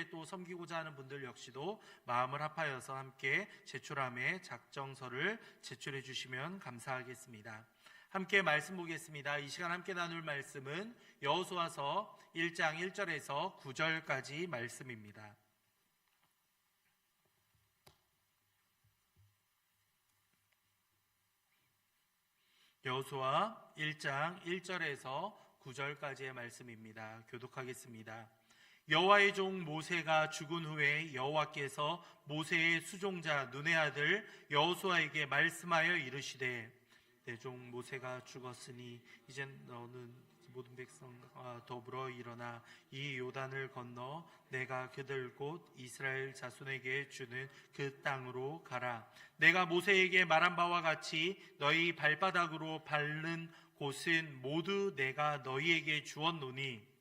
함께 또 섬기고자 하는 분들 역시도 마음을 합하여서 함께 제출함에 작정서를 제출해 주시면 감사하겠습니다. 함께 말씀 보겠습니다. 이 시간 함께 나눌 말씀은 여호수아서 1장 1절에서 9절까지 말씀입니다. 여호수아 1장 1절에서 9절까지의 말씀입니다. 교독하겠습니다. 여호와의 종 모세가 죽은 후에 여호와께서 모세의 수종자 눈의 아들 여호수아에게 말씀하여 이르시되 내 종 모세가 죽었으니 이제 너는 모든 백성과 더불어 일어나 이 요단을 건너 내가 그들 곧 이스라엘 자손에게 주는 그 땅으로 가라. 내가 모세에게 말한 바와 같이 너희 발바닥으로 밟는 곳은 모두 내가 너희에게 주었노니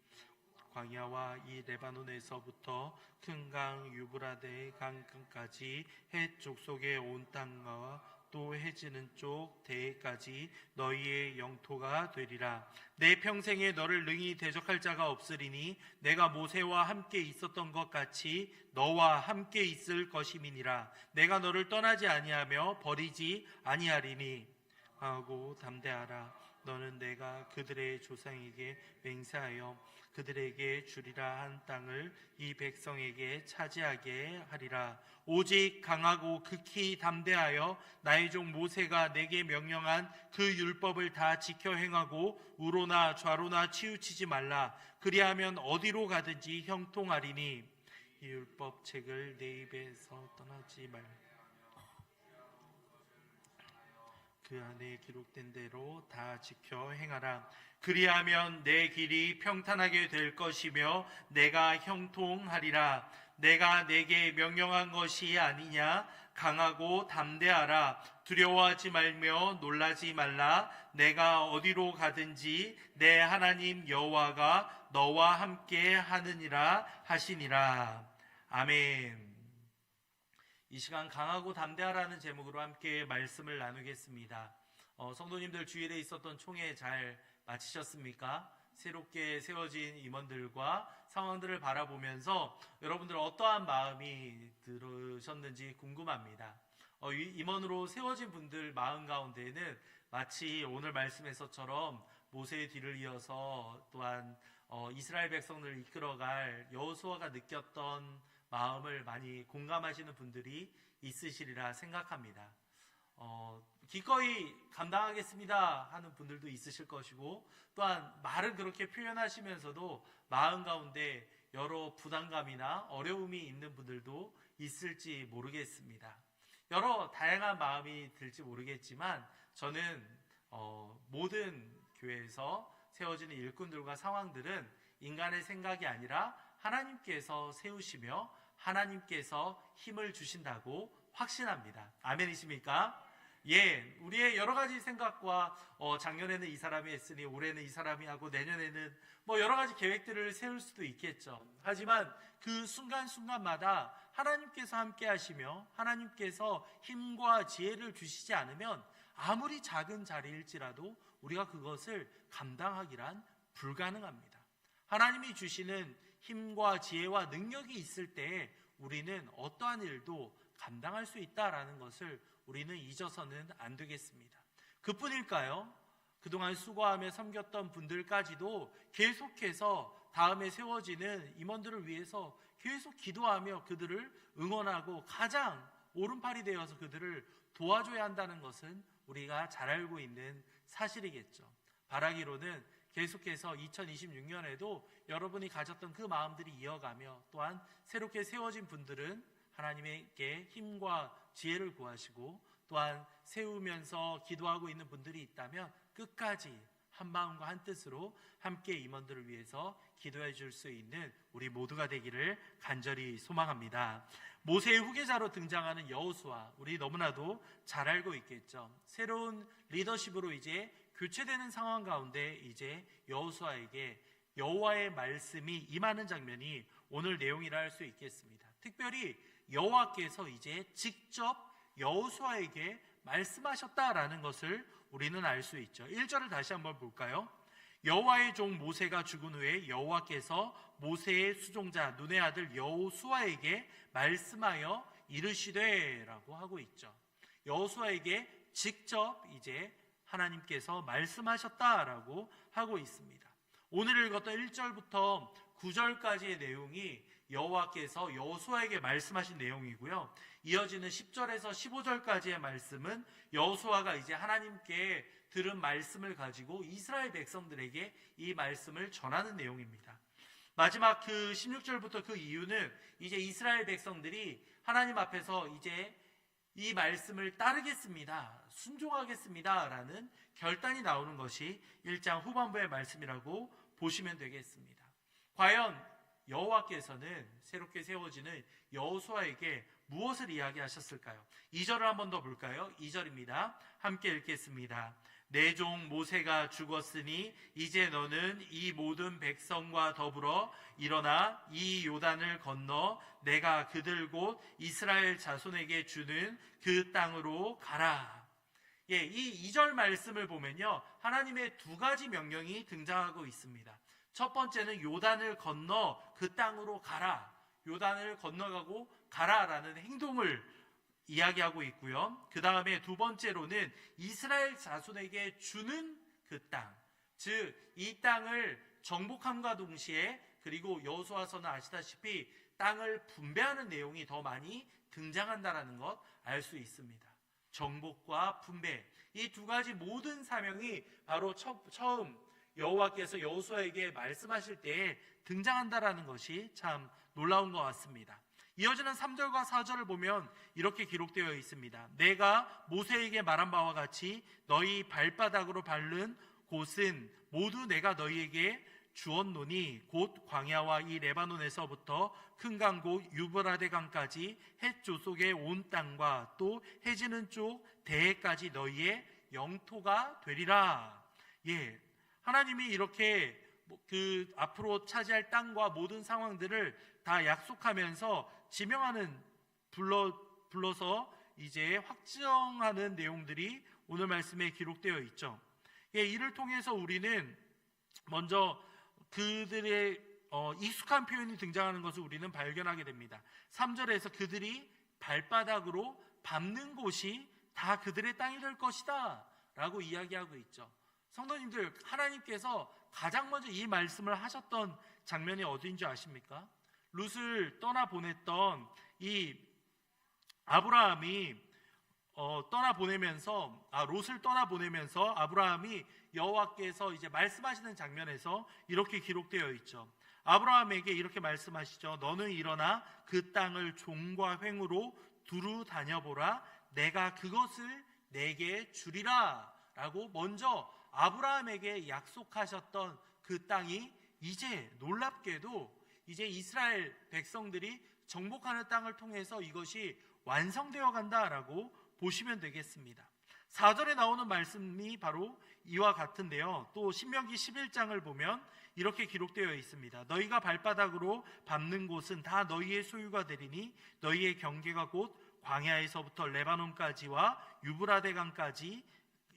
광야와 이 레바논에서부터 큰 강 유브라데 강까지 해 족속의 온 땅과 또 해지는 쪽 대해까지 너희의 영토가 되리라. 내 평생에 너를 능히 대적할 자가 없으리니 내가 모세와 함께 있었던 것 같이 너와 함께 있을 것임이니라. 내가 너를 떠나지 아니하며 버리지 아니하리니 하고 담대하라. 너는 내가 그들의 조상에게 맹세하여 그들에게 주리라 한 땅을 이 백성에게 차지하게 하리라. 오직 강하고 극히 담대하여 나의 종 모세가 내게 명령한 그 율법을 다 지켜 행하고 우로나 좌로나 치우치지 말라. 그리하면 어디로 가든지 형통하리니 이 율법책을 내 입에서 떠나지 말라. 그 안에 기록된 대로 다 지켜 행하라. 그리하면 내 길이 평탄하게 될 것이며 내가 형통하리라. 내가 내게 명령한 것이 아니냐. 강하고 담대하라. 두려워하지 말며 놀라지 말라. 내가 어디로 가든지 내 하나님 여호와가 너와 함께 하느니라 하시니라. 아멘. 이 시간 강하고 담대하라는 제목으로 함께 말씀을 나누겠습니다. 성도님들 주일에 있었던 총회 잘 마치셨습니까? 새롭게 세워진 임원들과 상황들을 바라보면서 여러분들 어떠한 마음이 들으셨는지 궁금합니다. 임원으로 세워진 분들 마음 가운데에는 마치 오늘 말씀에서처럼 모세의 뒤를 이어서 또한 이스라엘 백성들을 이끌어갈 여호수아가 느꼈던 마음을 많이 공감하시는 분들이 있으시리라 생각합니다. 기꺼이 감당하겠습니다 하는 분들도 있으실 것이고, 또한 말은 그렇게 표현하시면서도 마음 가운데 여러 부담감이나 어려움이 있는 분들도 있을지 모르겠습니다. 여러 다양한 마음이 들지 모르겠지만 저는 모든 교회에서 세워지는 일꾼들과 상황들은 인간의 생각이 아니라 하나님께서 세우시며 하나님께서 힘을 주신다고 확신합니다. 아멘이십니까? 예, 우리의 여러 가지 생각과 작년에는 이 사람이 했으니 올해는 이 사람이 하고 내년에는 여러 가지 계획들을 세울 수도 있겠죠. 하지만 그 순간순간마다 하나님께서 함께 하시며 하나님께서 힘과 지혜를 주시지 않으면 아무리 작은 자리일지라도 우리가 그것을 감당하기란 불가능합니다. 하나님이 주시는 힘과 지혜와 능력이 있을 때 우리는 어떠한 일도 감당할 수 있다라는 것을 우리는 잊어서는 안 되겠습니다. 그뿐일까요? 그동안 수고하며 섬겼던 분들까지도 계속해서 다음에 세워지는 임원들을 위해서 계속 기도하며 그들을 응원하고 가장 오른팔이 되어서 그들을 도와줘야 한다는 것은 우리가 잘 알고 있는 사실이겠죠. 바라기로는 계속해서 2026년에도 여러분이 가졌던 그 마음들이 이어가며, 또한 새롭게 세워진 분들은 하나님에게 힘과 지혜를 구하시고, 또한 세우면서 기도하고 있는 분들이 있다면 끝까지 한 마음과 한 뜻으로 함께 임원들을 위해서 기도해 줄 수 있는 우리 모두가 되기를 간절히 소망합니다. 모세의 후계자로 등장하는 여호수아, 우리 너무나도 잘 알고 있겠죠. 새로운 리더십으로 이제 교체되는 상황 가운데 이제 여호수아에게 여호와의 말씀이 임하는 장면이 오늘 내용이라 할 수 있겠습니다. 특별히 여호와께서 이제 직접 여호수아에게 말씀하셨다라는 것을 우리는 알 수 있죠. 1절을 다시 한번 볼까요? 여호와의 종 모세가 죽은 후에 여호와께서 모세의 수종자 눈의 아들 여호수아에게 말씀하여 이르시되라고 하고 있죠. 여호수아에게 직접 이제 하나님께서 말씀하셨다라고 하고 있습니다. 오늘 읽었던 1절부터 9절까지의 내용이 여호와께서 여호수아에게 말씀하신 내용이고요. 이어지는 10절에서 15절까지의 말씀은 여호수아가 이제 하나님께 들은 말씀을 가지고 이스라엘 백성들에게 이 말씀을 전하는 내용입니다. 마지막 그 16절부터 그 이유는 이제 이스라엘 백성들이 하나님 앞에서 이제 이 말씀을 따르겠습니다, 순종하겠습니다 라는 결단이 나오는 것이 1장 후반부의 말씀이라고 보시면 되겠습니다. 과연 여호와께서는 새롭게 세워지는 여호수아에게 무엇을 이야기하셨을까요? 2절을 한 번 더 볼까요? 2절입니다. 함께 읽겠습니다. 내 종 모세가 죽었으니 이제 너는 이 모든 백성과 더불어 일어나 이 요단을 건너 내가 그들 곧 이스라엘 자손에게 주는 그 땅으로 가라. 이 2절 말씀을 보면요, 하나님의 두 가지 명령이 등장하고 있습니다. 첫 번째는 요단을 건너 그 땅으로 가라, 요단을 건너가고 가라라는 행동을 이야기하고 있고요. 그 다음에 두 번째로는 이스라엘 자손에게 주는 그 땅, 즉 이 땅을 정복함과 동시에, 그리고 여호수아서는 아시다시피 땅을 분배하는 내용이 더 많이 등장한다라는 것 알 수 있습니다. 정복과 분배, 이 두 가지 모든 사명이 바로 처음 여호와께서 여호수아에게 말씀하실 때에 등장한다라는 것이 참 놀라운 것 같습니다. 이어지는 3절과 4절을 보면 이렇게 기록되어 있습니다. 내가 모세에게 말한 바와 같이 너희 발바닥으로 밟는 곳은 모두 내가 너희에게 주었노니 곧 광야와 이 레바논에서부터 큰 강 곧 유브라데 강까지 헷 조속의 온 땅과 또 해지는 쪽 대해까지 너희의 영토가 되리라. 하나님이 이렇게 그 앞으로 차지할 땅과 모든 상황들을 다 약속하면서 지명하는, 불러서 이제 확정하는 내용들이 오늘 말씀에 기록되어 있죠. 이를 통해서 우리는 먼저 그들의 익숙한 표현이 등장하는 것을 우리는 발견하게 됩니다. 3절에서 그들이 발바닥으로 밟는 곳이 다 그들의 땅이 될 것이다 라고 이야기하고 있죠. 성도님들, 하나님께서 가장 먼저 이 말씀을 하셨던 장면이 어디인지 아십니까? 롯을 떠나보냈던 이 아브라함이 롯을 떠나보내면서 아브라함이 여호와께서 이제 말씀하시는 장면에서 이렇게 기록되어 있죠. 아브라함에게 이렇게 말씀하시죠. 너는 일어나 그 땅을 종과 횡으로 두루 다녀보라. 내가 그것을 내게 주리라 라고 먼저 아브라함에게 약속하셨던 그 땅이 이제 놀랍게도 이제 이스라엘 백성들이 정복하는 땅을 통해서 이것이 완성되어 간다라고 보시면 되겠습니다. 4절에 나오는 말씀이 바로 이와 같은데요. 또 신명기 11장을 보면 이렇게 기록되어 있습니다. 너희가 발바닥으로 밟는 곳은 다 너희의 소유가 되리니 너희의 경계가 곧 광야에서부터 레바논까지와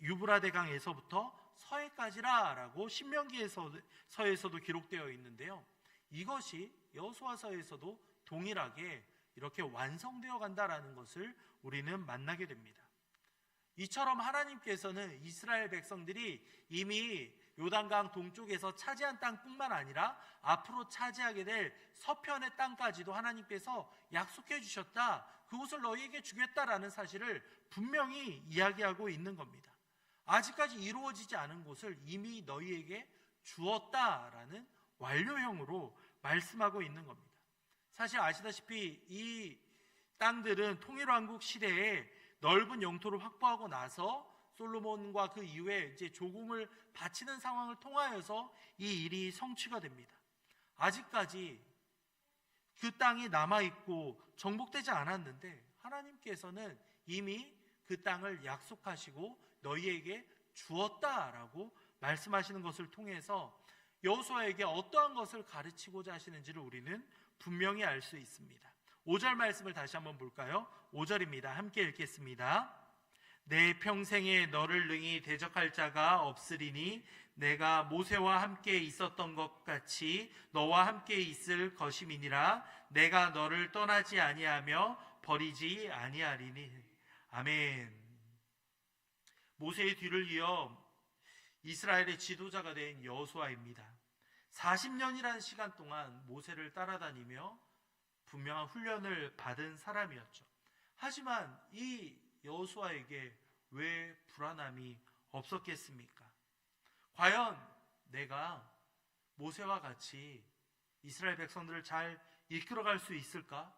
유브라데 강에서부터 서해까지라라고 신명기서에서도 기록되어 있는데요. 이것이 여호수아서에서도 동일하게 이렇게 완성되어 간다라는 것을 우리는 만나게 됩니다. 이처럼 하나님께서는 이스라엘 백성들이 이미 요단강 동쪽에서 차지한 땅뿐만 아니라 앞으로 차지하게 될 서편의 땅까지도 하나님께서 약속해 주셨다, 그곳을 너희에게 주겠다라는 사실을 분명히 이야기하고 있는 겁니다. 아직까지 이루어지지 않은 곳을 이미 너희에게 주었다라는 완료형으로 말씀하고 있는 겁니다. 사실 아시다시피 이 땅들은 통일왕국 시대에 넓은 영토를 확보하고 나서 솔로몬과 그 이후에 이제 조공을 바치는 상황을 통하여서 이 일이 성취가 됩니다. 아직까지 그 땅이 남아있고 정복되지 않았는데 하나님께서는 이미 그 땅을 약속하시고 너희에게 주었다라고 말씀하시는 것을 통해서 여호수아에게 어떠한 것을 가르치고자 하시는지를 우리는 분명히 알 수 있습니다. 5절 말씀을 다시 한번 볼까요? 5절입니다. 함께 읽겠습니다. 내 평생에 너를 능히 대적할 자가 없으리니 내가 모세와 함께 있었던 것 같이 너와 함께 있을 것임이니라. 내가 너를 떠나지 아니하며 버리지 아니하리니. 아멘. 모세의 뒤를 이어 이스라엘의 지도자가 된 여호수아입니다. 40년이라는 시간 동안 모세를 따라다니며 분명한 훈련을 받은 사람이었죠. 하지만 이 여호수아에게 왜 불안함이 없었겠습니까? 과연 내가 모세와 같이 이스라엘 백성들을 잘 이끌어갈 수 있을까?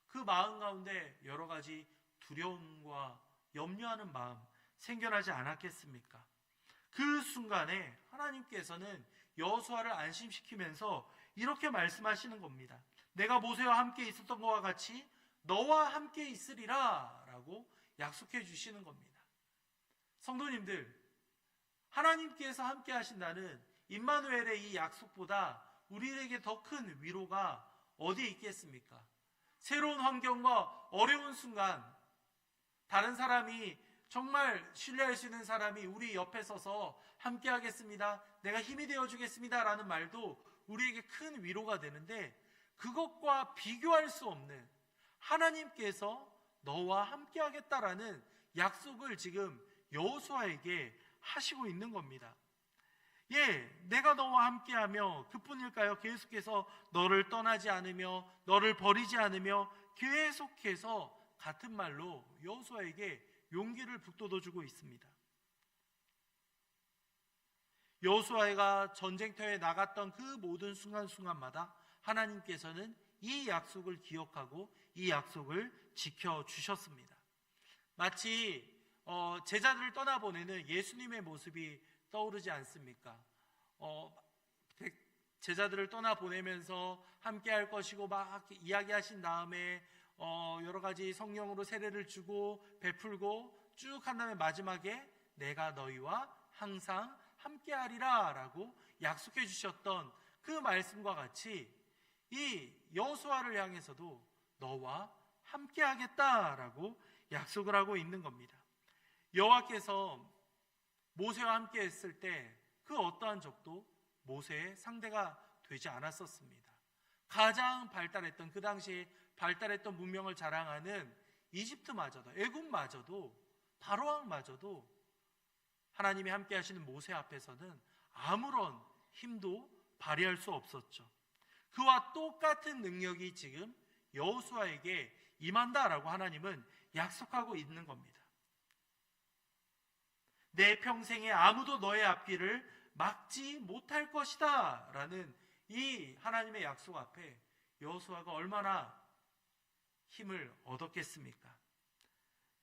그 마음 가운데 여러 가지 두려움과 염려하는 마음 생겨나지 않았겠습니까? 그 순간에 하나님께서는 여호수아를 안심시키면서 이렇게 말씀하시는 겁니다. 내가 모세와 함께 있었던 것과 같이 너와 함께 있으리라 라고 약속해 주시는 겁니다. 성도님들, 하나님께서 함께 하신다는 임마누엘의 이 약속보다 우리에게 더 큰 위로가 어디에 있겠습니까? 새로운 환경과 어려운 순간 다른 사람이 정말 신뢰할 수 있는 사람이 우리 옆에 서서 함께 하겠습니다, 내가 힘이 되어주겠습니다 라는 말도 우리에게 큰 위로가 되는데, 그것과 비교할 수 없는 하나님께서 너와 함께 하겠다라는 약속을 지금 여호수아에게 하시고 있는 겁니다. 내가 너와 함께하며 그뿐일까요? 계속해서 너를 떠나지 않으며 너를 버리지 않으며 계속해서 같은 말로 여호수아에게 용기를 북돋워주고 있습니다. 여호수아가 전쟁터에 나갔던 그 모든 순간순간마다 하나님께서는 이 약속을 기억하고 이 약속을 지켜주셨습니다. 마치 제자들을 떠나보내는 예수님의 모습이 떠오르지 않습니까? 제자들을 떠나보내면서 함께 할 것이고 막 이야기하신 다음에 여러 가지 성령으로 세례를 주고 베풀고 쭉 한 다음에 마지막에 내가 너희와 항상 함께 하리라 라고 약속해 주셨던 그 말씀과 같이 이 여호수아를 향해서도 너와 함께 하겠다라고 약속을 하고 있는 겁니다. 여호와께서 모세와 함께 했을 때 그 어떠한 적도 모세의 상대가 되지 않았었습니다. 가장 발달했던, 그 당시에 발달했던 문명을 자랑하는 이집트마저도, 애굽마저도, 바로왕마저도 하나님이 함께 하시는 모세 앞에서는 아무런 힘도 발휘할 수 없었죠. 그와 똑같은 능력이 지금 여호수아에게 임한다라고 하나님은 약속하고 있는 겁니다. 내 평생에 아무도 너의 앞길을 막지 못할 것이다 라는 이 하나님의 약속 앞에 여호수아가 얼마나 힘을 얻었겠습니까?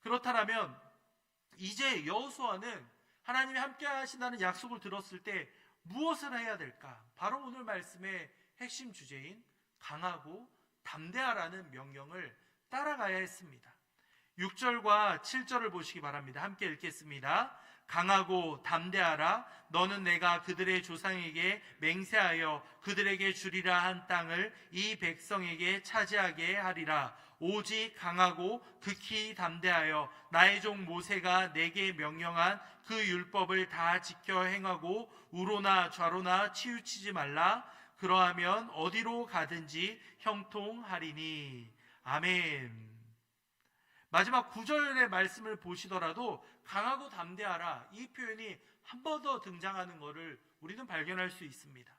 그렇다면 이제 여호수아는 하나님이 함께 하신다는 약속을 들었을 때 무엇을 해야 될까? 바로 오늘 말씀의 핵심 주제인 강하고 담대하라는 명령을 따라가야 했습니다. 6절과 7절을 보시기 바랍니다. 함께 읽겠습니다. 강하고 담대하라. 너는 내가 그들의 조상에게 맹세하여 그들에게 주리라 한 땅을 이 백성에게 차지하게 하리라. 오직 강하고 극히 담대하여 나의 종 모세가 내게 명령한 그 율법을 다 지켜 행하고 우로나 좌로나 치우치지 말라. 그러하면 어디로 가든지 형통하리니. 아멘. 마지막 9절의 말씀을 보시더라도 강하고 담대하라, 이 표현이 한 번 더 등장하는 것을 우리는 발견할 수 있습니다.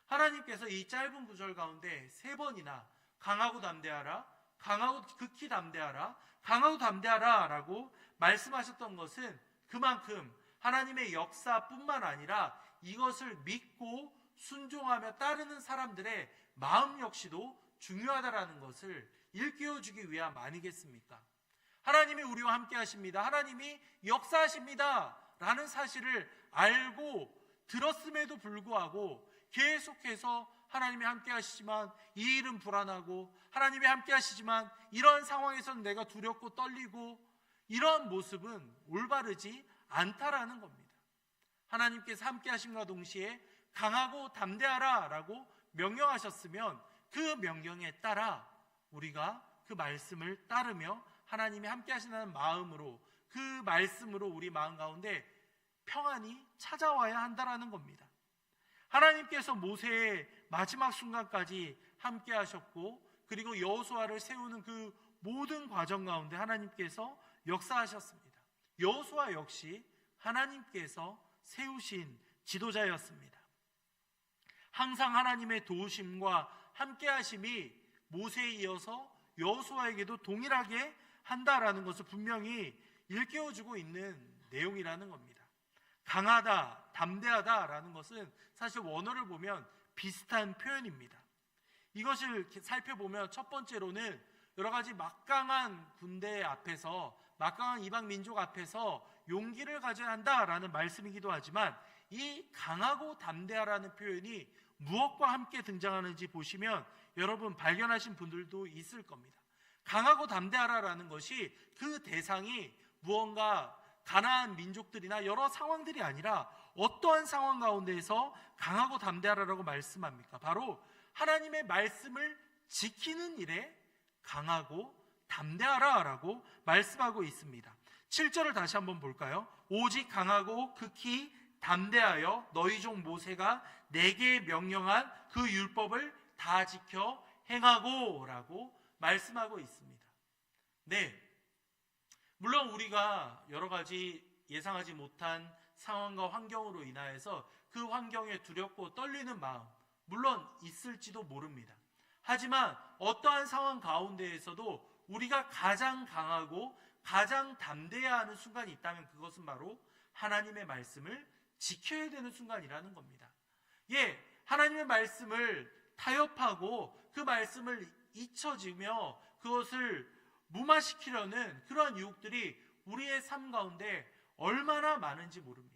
하나님께서 이 짧은 구절 가운데 3번이나 강하고 담대하라, 강하고 극히 담대하라, 강하고 담대하라 라고 말씀하셨던 것은 그만큼 하나님의 역사뿐만 아니라 이것을 믿고 순종하며 따르는 사람들의 마음 역시도 중요하다라는 것을 일깨워주기 위함 아니겠습니까? 하나님이 우리와 함께 하십니다, 하나님이 역사하십니다 라는 사실을 알고 들었음에도 불구하고 계속해서 하나님이 함께 하시지만 이 일은 불안하고, 하나님이 함께 하시지만 이러한 상황에서는 내가 두렵고 떨리고, 이러한 모습은 올바르지 않다라는 겁니다. 하나님께서 함께 하심과 동시에 강하고 담대하라 라고 명령하셨으면 그 명령에 따라 우리가 그 말씀을 따르며 하나님이 함께 하신다는 마음으로 그 말씀으로 우리 마음 가운데 평안이 찾아와야 한다라는 겁니다. 하나님께서 모세의 마지막 순간까지 함께 하셨고, 그리고 여호수아를 세우는 그 모든 과정 가운데 하나님께서 역사하셨습니다. 여호수아 역시 하나님께서 세우신 지도자였습니다. 항상 하나님의 도우심과 함께 하심이 모세에 이어서 여호수아에게도 동일하게 한다라는 것을 분명히 일깨워주고 있는 내용이라는 겁니다. 강하다, 담대하다라는 것은 사실 원어를 보면 비슷한 표현입니다. 이것을 살펴보면 첫 번째로는 여러 가지 막강한 군대 앞에서, 막강한 이방 민족 앞에서 용기를 가져야 한다라는 말씀이기도 하지만, 이 강하고 담대하라는 표현이 무엇과 함께 등장하는지 보시면 여러분 발견하신 분들도 있을 겁니다. 강하고 담대하라는 것이 그 대상이 무언가 가나안 민족들이나 여러 상황들이 아니라 어떠한 상황 가운데에서 강하고 담대하라고 말씀합니까? 바로 하나님의 말씀을 지키는 일에 강하고 담대하라라고 말씀하고 있습니다. 7절을 다시 한번 볼까요? 오직 강하고 극히 담대하여 너희 종 모세가 내게 명령한 그 율법을 다 지켜 행하고 라고 말씀하고 있습니다. 네, 물론 우리가 여러 가지 예상하지 못한 상황과 환경으로 인하여서 그 환경에 두렵고 떨리는 마음 물론 있을지도 모릅니다. 하지만 어떠한 상황 가운데에서도 우리가 가장 강하고 가장 담대해야 하는 순간이 있다면 그것은 바로 하나님의 말씀을 지켜야 되는 순간이라는 겁니다. 예, 하나님의 말씀을 타협하고 그 말씀을 잊혀지며 그것을 무마시키려는 그러한 유혹들이 우리의 삶 가운데 얼마나 많은지 모릅니다.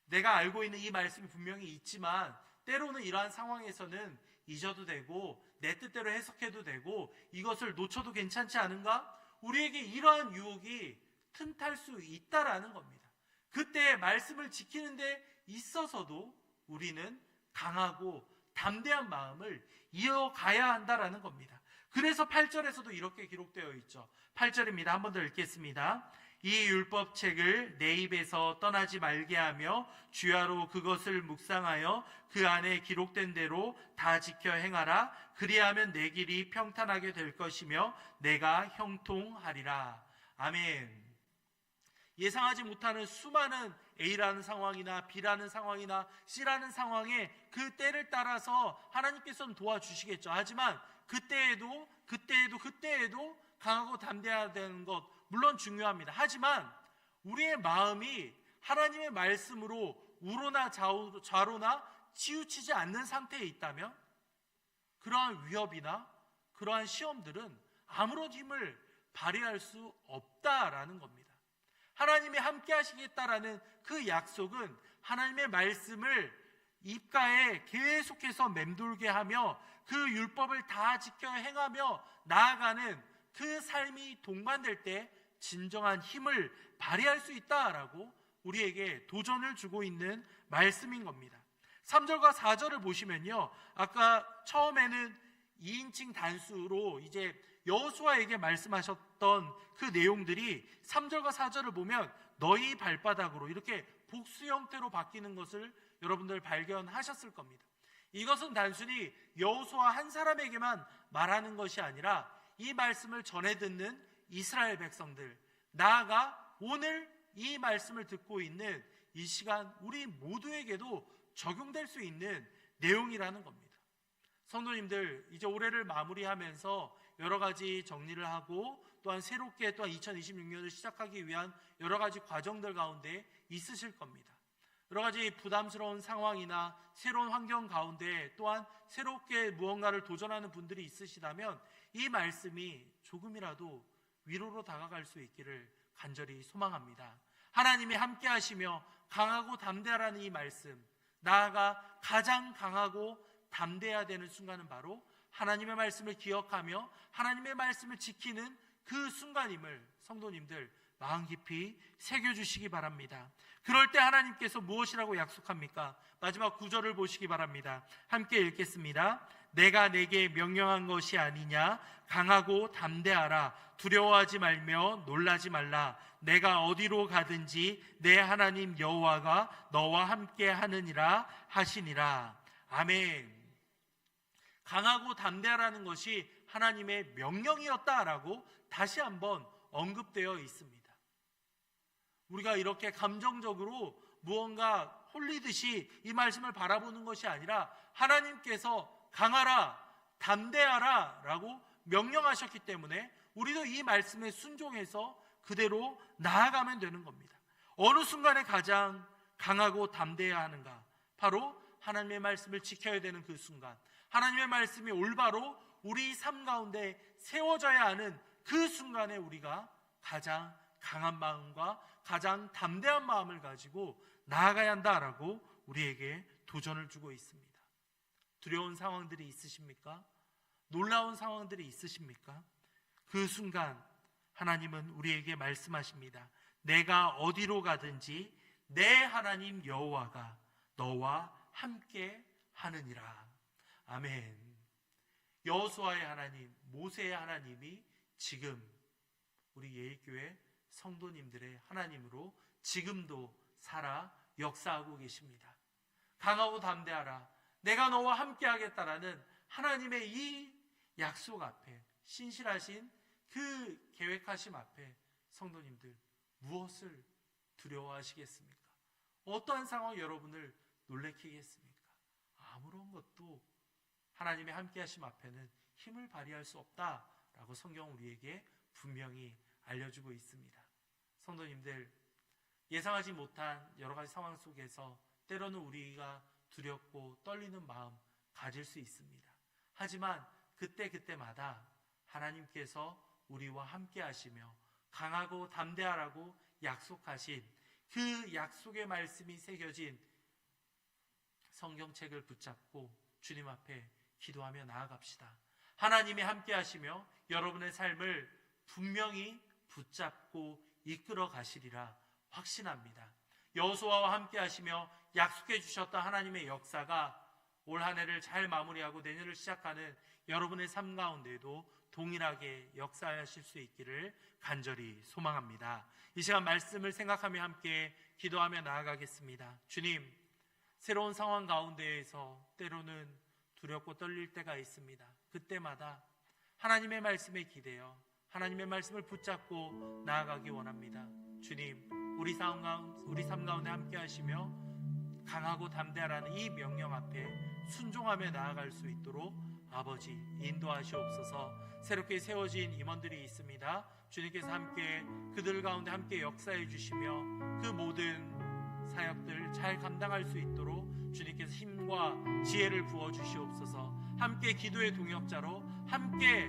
내가 알고 있는 이 말씀이 분명히 있지만 때로는 이러한 상황에서는 잊어도 되고 내 뜻대로 해석해도 되고 이것을 놓쳐도 괜찮지 않은가? 우리에게 이러한 유혹이 틈탈 수 있다라는 겁니다. 그때 말씀을 지키는 데 있어서도 우리는 강하고 담대한 마음을 이어가야 한다라는 겁니다. 그래서 8절에서도 이렇게 기록되어 있죠. 8절입니다. 한 번 더 읽겠습니다. 이 율법책을 내 입에서 떠나지 말게 하며 주야로 그것을 묵상하여 그 안에 기록된 대로 다 지켜 행하라. 그리하면 내 길이 평탄하게 될 것이며 내가 형통하리라. 아멘. 예상하지 못하는 수많은 A라는 상황이나 B라는 상황이나 C라는 상황에 그 때를 따라서 하나님께서는 도와주시겠죠. 하지만 그때에도 강하고 담대해야 되는 것 물론 중요합니다. 하지만 우리의 마음이 하나님의 말씀으로 우로나 좌로나 치우치지 않는 상태에 있다면 그러한 위협이나 그러한 시험들은 아무런 힘을 발휘할 수 없다라는 겁니다. 하나님이 함께 하시겠다라는 그 약속은 하나님의 말씀을 입가에 계속해서 맴돌게 하며 그 율법을 다 지켜 행하며 나아가는 그 삶이 동반될 때 진정한 힘을 발휘할 수 있다라고 우리에게 도전을 주고 있는 말씀인 겁니다. 3절과 4절을 보시면요, 아까 처음에는 2인칭 단수로 이제 여호수아에게 말씀하셨던 그 내용들이 3절과 4절을 보면 너희 발바닥으로 이렇게 복수 형태로 바뀌는 것을 여러분들 발견하셨을 겁니다. 이것은 단순히 여호수아 한 사람에게만 말하는 것이 아니라 이 말씀을 전해 듣는 이스라엘 백성들, 나아가 오늘 이 말씀을 듣고 있는 이 시간 우리 모두에게도 적용될 수 있는 내용이라는 겁니다. 성도님들, 이제 올해를 마무리하면서 여러 가지 정리를 하고 또한 새롭게 또한 2026년을 시작하기 위한 여러 가지 과정들 가운데 있으실 겁니다. 여러 가지 부담스러운 상황이나 새로운 환경 가운데 또한 새롭게 무언가를 도전하는 분들이 있으시다면 이 말씀이 조금이라도 위로로 다가갈 수 있기를 간절히 소망합니다. 하나님이 함께 하시며 강하고 담대하라는 이 말씀, 나아가 가장 강하고 담대해야 되는 순간은 바로 하나님의 말씀을 기억하며 하나님의 말씀을 지키는 그 순간임을 성도님들 마음 깊이 새겨주시기 바랍니다. 그럴 때 하나님께서 무엇이라고 약속합니까? 마지막 9절을 보시기 바랍니다. 함께 읽겠습니다. 내가 내게 명령한 것이 아니냐? 강하고 담대하라. 두려워하지 말며 놀라지 말라. 내가 어디로 가든지 내 하나님 여호와가 너와 함께 하느니라 하시니라. 아멘. 강하고 담대하라는 것이 하나님의 명령이었다라고 다시 한번 언급되어 있습니다. 우리가 이렇게 감정적으로 무언가 홀리듯이 이 말씀을 바라보는 것이 아니라 하나님께서 강하라, 담대하라 라고 명령하셨기 때문에 우리도 이 말씀에 순종해서 그대로 나아가면 되는 겁니다. 어느 순간에 가장 강하고 담대해야 하는가? 바로 하나님의 말씀을 지켜야 되는 그 순간, 하나님의 말씀이 올바로 우리 삶 가운데 세워져야 하는 그 순간에 우리가 가장 강한 마음과 가장 담대한 마음을 가지고 나아가야 한다라고 우리에게 도전을 주고 있습니다. 두려운 상황들이 있으십니까? 놀라운 상황들이 있으십니까? 그 순간 하나님은 우리에게 말씀하십니다. 내가 어디로 가든지 내 하나님 여호와가 너와 함께 하느니라. 아멘. 여호수아의 하나님, 모세의 하나님이 지금 우리 예일교회 성도님들의 하나님으로 지금도 살아 역사하고 계십니다. 강하고 담대하라. 내가 너와 함께 하겠다라는 하나님의 이 약속 앞에, 신실하신 그 계획하심 앞에 성도님들 무엇을 두려워하시겠습니까? 어떠한 상황이 여러분을 놀래키겠습니까? 아무런 것도 하나님의 함께하심 앞에는 힘을 발휘할 수 없다라고 성경은 우리에게 분명히 알려주고 있습니다. 성도님들, 예상하지 못한 여러 가지 상황 속에서 때로는 우리가 두렵고 떨리는 마음 가질 수 있습니다. 하지만 그때마다 하나님께서 우리와 함께 하시며 강하고 담대하라고 약속하신 그 약속의 말씀이 새겨진 성경책을 붙잡고 주님 앞에 기도하며 나아갑시다. 하나님이 함께 하시며 여러분의 삶을 분명히 붙잡고 이끌어 가시리라 확신합니다. 여호수아와 함께 하시며 약속해 주셨던 하나님의 역사가 올 한 해를 잘 마무리하고 내년을 시작하는 여러분의 삶 가운데도 동일하게 역사하실 수 있기를 간절히 소망합니다. 이 시간 말씀을 생각하며 함께 기도하며 나아가겠습니다. 주님, 새로운 상황 가운데에서 때로는 두렵고 떨릴 때가 있습니다. 그때마다 하나님의 말씀에 기대어 하나님의 말씀을 붙잡고 나아가기 원합니다. 주님, 우리 삶 가운데 함께 하시며 강하고 담대하라는 이 명령 앞에 순종하며 나아갈 수 있도록 아버지 인도하시옵소서. 새롭게 세워진 임원들이 있습니다. 주님께서 함께 그들 가운데 함께 역사해 주시며 그 모든 사역들 잘 감당할 수 있도록 주님께서 힘과 지혜를 부어 주시옵소서. 함께 기도의 동역자로 함께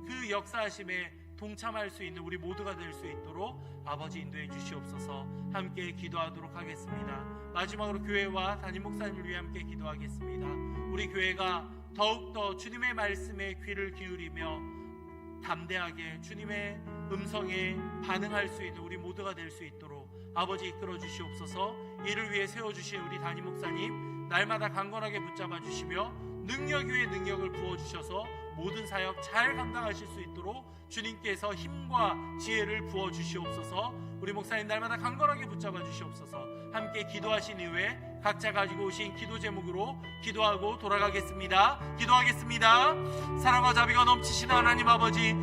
그 역사하심에 동참할 수 있는 우리 모두가 될 수 있도록 아버지 인도해 주시옵소서. 함께 기도하도록 하겠습니다. 마지막으로 교회와 담임 목사님을 위해 함께 기도하겠습니다. 우리 교회가 더욱더 주님의 말씀에 귀를 기울이며 담대하게 주님의 음성에 반응할 수 있는 우리 모두가 될 수 있도록 아버지 이끌어 주시옵소서. 이를 위해 세워주신 우리 담임 목사님 날마다 강건하게 붙잡아 주시며 능력 위에 능력을 부어주셔서 모든 사역 잘 감당하실 수 있도록 주님께서 힘과 지혜를 부어주시옵소서. 우리 목사님 날마다 강건하게 붙잡아 주시옵소서. 함께 기도하신 이후에 각자 가지고 오신 기도 제목으로 기도하고 돌아가겠습니다. 기도하겠습니다. 사랑과 자비가 넘치시는 하나님 아버지,